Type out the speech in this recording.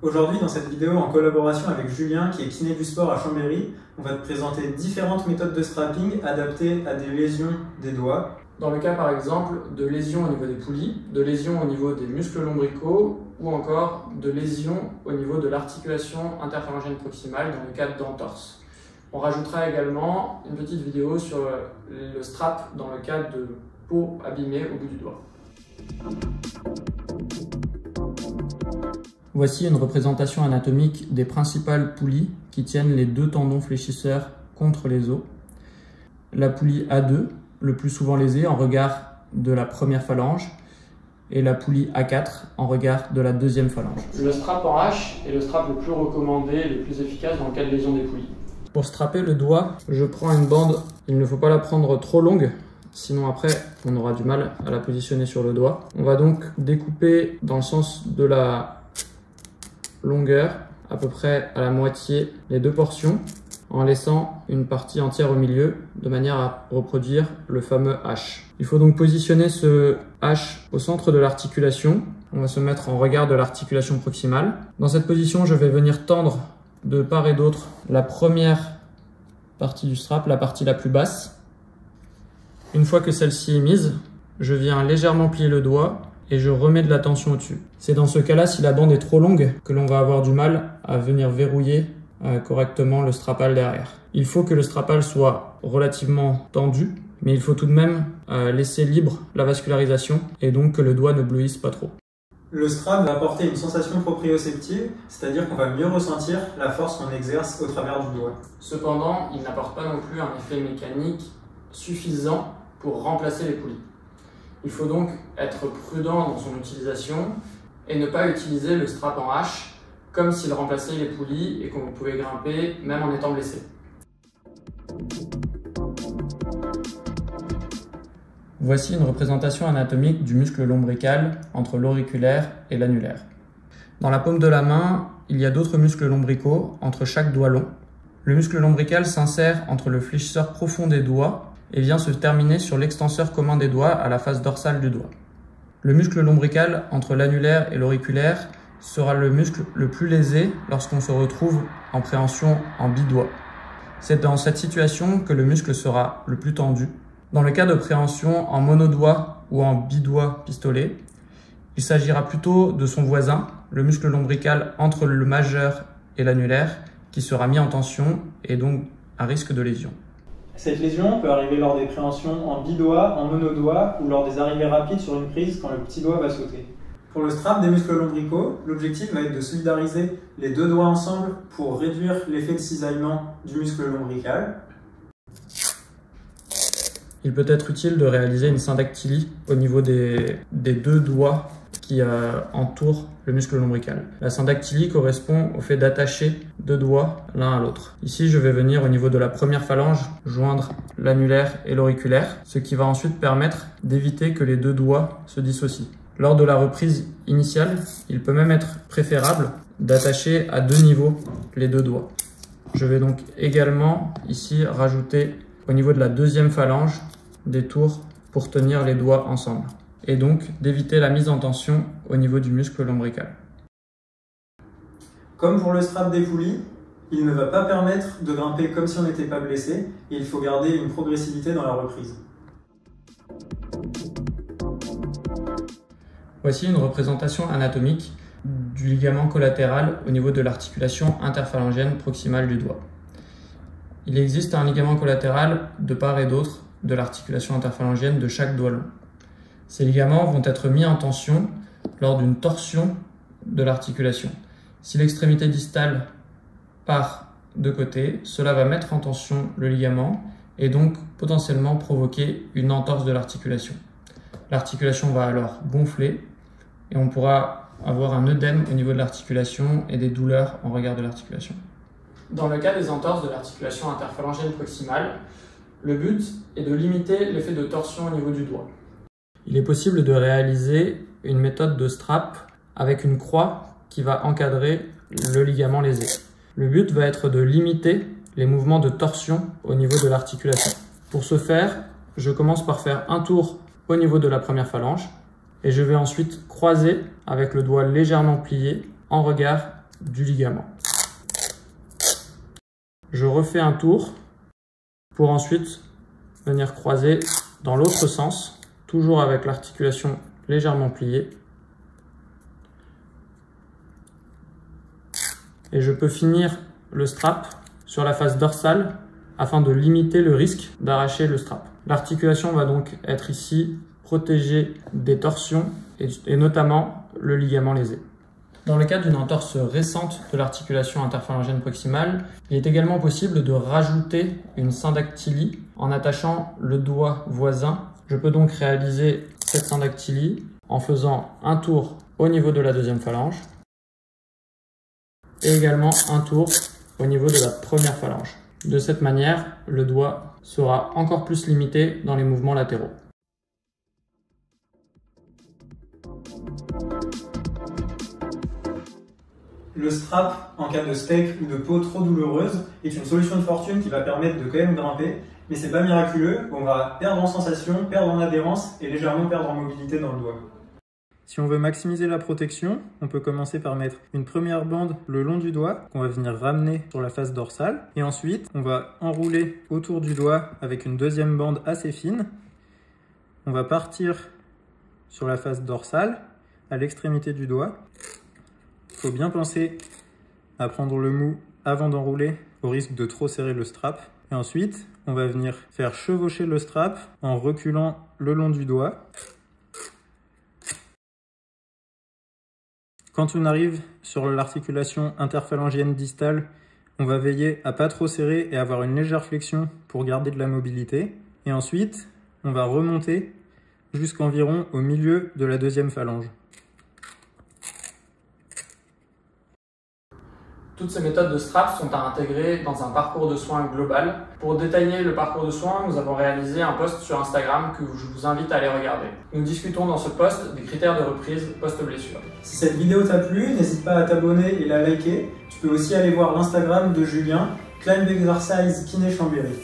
Aujourd'hui, dans cette vidéo, en collaboration avec Julien, qui est kiné du sport à Chambéry, on va te présenter différentes méthodes de strapping adaptées à des lésions des doigts. Dans le cas par exemple de lésions au niveau des poulies, de lésions au niveau des muscles lombricaux ou encore de lésions au niveau de l'articulation interphalangienne proximale dans le cas d'entorse. On rajoutera également une petite vidéo sur le strap dans le cas de peau abîmée au bout du doigt. Voici une représentation anatomique des principales poulies qui tiennent les deux tendons fléchisseurs contre les os. La poulie A2, le plus souvent lésée en regard de la première phalange, et la poulie A4 en regard de la deuxième phalange. Le strap en H est le strap le plus recommandé et le plus efficace dans le cas de lésion des poulies. Pour strapper le doigt, je prends une bande, il ne faut pas la prendre trop longue, sinon après on aura du mal à la positionner sur le doigt. On va donc découper dans le sens de la longueur, à peu près à la moitié, les deux portions, en laissant une partie entière au milieu, de manière à reproduire le fameux H. Il faut donc positionner ce H au centre de l'articulation. On va se mettre en regard de l'articulation proximale. Dans cette position, je vais venir tendre de part et d'autre la première partie du strap, la partie la plus basse. Une fois que celle-ci est mise, je viens légèrement plier le doigt et je remets de la tension au-dessus. C'est dans ce cas-là, si la bande est trop longue, que l'on va avoir du mal à venir verrouiller correctement le strapal derrière. Il faut que le strapal soit relativement tendu, mais il faut tout de même laisser libre la vascularisation et donc que le doigt ne bleuisse pas trop. Le strap va apporter une sensation proprioceptive, c'est-à-dire qu'on va mieux ressentir la force qu'on exerce au travers du doigt. Cependant, il n'apporte pas non plus un effet mécanique suffisant pour remplacer les poulies. Il faut donc être prudent dans son utilisation et ne pas utiliser le strap en H comme s'il remplaçait les poulies et qu'on pouvait grimper même en étant blessé. Voici une représentation anatomique du muscle lombrical entre l'auriculaire et l'annulaire. Dans la paume de la main, il y a d'autres muscles lombricaux entre chaque doigt long. Le muscle lombrical s'insère entre le fléchisseur profond des doigts et vient se terminer sur l'extenseur commun des doigts à la face dorsale du doigt. Le muscle lombrical entre l'annulaire et l'auriculaire sera le muscle le plus lésé lorsqu'on se retrouve en préhension en bidoigt. C'est dans cette situation que le muscle sera le plus tendu. Dans le cas de préhension en monodoigt ou en bidoigt pistolet, il s'agira plutôt de son voisin, le muscle lombrical entre le majeur et l'annulaire, qui sera mis en tension et donc à risque de lésion. Cette lésion peut arriver lors des préhensions en bidoigt, en monodoigt ou lors des arrivées rapides sur une prise quand le petit doigt va sauter. Pour le strap des muscles lombricaux, l'objectif va être de solidariser les deux doigts ensemble pour réduire l'effet de cisaillement du muscle lombrical. Il peut être utile de réaliser une syndactylie au niveau des deux doigts qui entourent le muscle lombrical. La syndactylie correspond au fait d'attacher deux doigts l'un à l'autre. Ici, je vais venir au niveau de la première phalange joindre l'annulaire et l'auriculaire, ce qui va ensuite permettre d'éviter que les deux doigts se dissocient. Lors de la reprise initiale, il peut même être préférable d'attacher à deux niveaux les deux doigts. Je vais donc également ici rajouter au niveau de la deuxième phalange des tours pour tenir les doigts ensemble et donc d'éviter la mise en tension au niveau du muscle lombrical. Comme pour le strap des poulies, il ne va pas permettre de grimper comme si on n'était pas blessé et il faut garder une progressivité dans la reprise. Voici une représentation anatomique du ligament collatéral au niveau de l'articulation interphalangienne proximale du doigt. Il existe un ligament collatéral de part et d'autre de l'articulation interphalangienne de chaque doigt long. Ces ligaments vont être mis en tension lors d'une torsion de l'articulation. Si l'extrémité distale part de côté, cela va mettre en tension le ligament et donc potentiellement provoquer une entorse de l'articulation. L'articulation va alors gonfler et on pourra avoir un œdème au niveau de l'articulation et des douleurs en regard de l'articulation. Dans le cas des entorses de l'articulation interphalangienne proximale, le but est de limiter l'effet de torsion au niveau du doigt. Il est possible de réaliser une méthode de strap avec une croix qui va encadrer le ligament lésé. Le but va être de limiter les mouvements de torsion au niveau de l'articulation. Pour ce faire, je commence par faire un tour au niveau de la première phalange et je vais ensuite croiser avec le doigt légèrement plié en regard du ligament. Je refais un tour pour ensuite venir croiser dans l'autre sens, toujours avec l'articulation légèrement pliée. Et je peux finir le strap sur la face dorsale afin de limiter le risque d'arracher le strap. L'articulation va donc être ici protégée des torsions et notamment le ligament lésé. Dans le cas d'une entorse récente de l'articulation interphalangienne proximale, il est également possible de rajouter une syndactylie en attachant le doigt voisin. Je peux donc réaliser cette syndactylie en faisant un tour au niveau de la deuxième phalange et également un tour au niveau de la première phalange. De cette manière, le doigt sera encore plus limité dans les mouvements latéraux. Le strap, en cas de steak ou de peau trop douloureuse, est une solution de fortune qui va permettre de quand même grimper, mais c'est pas miraculeux, on va perdre en sensation, perdre en adhérence et légèrement perdre en mobilité dans le doigt. Si on veut maximiser la protection, on peut commencer par mettre une première bande le long du doigt, qu'on va venir ramener sur la face dorsale, et ensuite on va enrouler autour du doigt avec une deuxième bande assez fine. On va partir sur la face dorsale, à l'extrémité du doigt. Il faut bien penser à prendre le mou avant d'enrouler, au risque de trop serrer le strap. Et ensuite, on va venir faire chevaucher le strap en reculant le long du doigt. Quand on arrive sur l'articulation interphalangienne distale, on va veiller à pas trop serrer et avoir une légère flexion pour garder de la mobilité. Et ensuite, on va remonter jusqu'environ au milieu de la deuxième phalange. Toutes ces méthodes de strap sont à intégrer dans un parcours de soins global. Pour détailler le parcours de soins, nous avons réalisé un post sur Instagram que je vous invite à aller regarder. Nous discutons dans ce post des critères de reprise post-blessure. Si cette vidéo t'a plu, n'hésite pas à t'abonner et la liker. Tu peux aussi aller voir l'Instagram de Julien, Climb Exercise Kiné Chambéry.